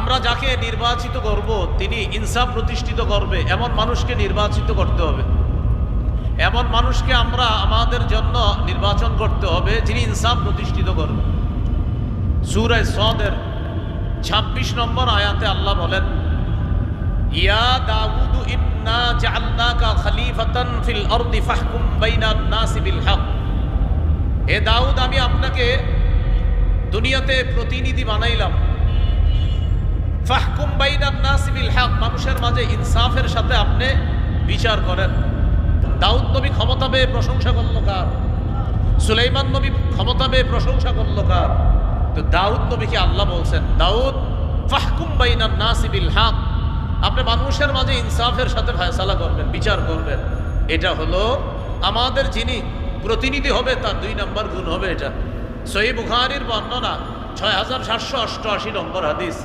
আমরা যাকে নির্বাচিত করব তিনি ইনসাফ প্রতিষ্ঠিত করবে এমন মানুষকে নির্বাচিত করতে হবে। এমন মানুষকে আমরা আমাদের জন্য নির্বাচন করতে হবে যিনি ইনসাফ প্রতিষ্ঠিত করবে। সূরা সদের ২৬ নম্বর আয়াতে আল্লাহ বলেন, ইয়া দাউদ ইন্না জাআলনাকা খলিফাতান ফিল আরদি ফাহকুম বাইনান নাসি বিল হক। হে দাউদ, আমি আপনাকে দুনিয়াতে প্রতিনিধি বানাইলাম। ফাহকুম বাইনান নাসি বিল হক, মানুষের মাঝে ইনসাফের সাথে আপনি বিচার করেন। দাউদ নবী ক্ষমতা পেয়ে প্রশংসা করল কার? সুলাইমান নবী ক্ষমতা পেয়ে প্রশংসা করল কার? তো দাউদ নবীকে আল্লাহ বলছেন, দাউদ ফাহকুম বাইনান নাসি বিল হক, আপনি মানুষের মাঝে ইনসাফের সাথে ফয়সালা করবেন, বিচার করবেন। এটা হলো আমাদের যিনি প্রতিনিধি হবে তার ২ নম্বর গুণ হবে এটা। সহিহ বুখারীর বর্ণনা ৬৭৮৮ নম্বর হাদিস।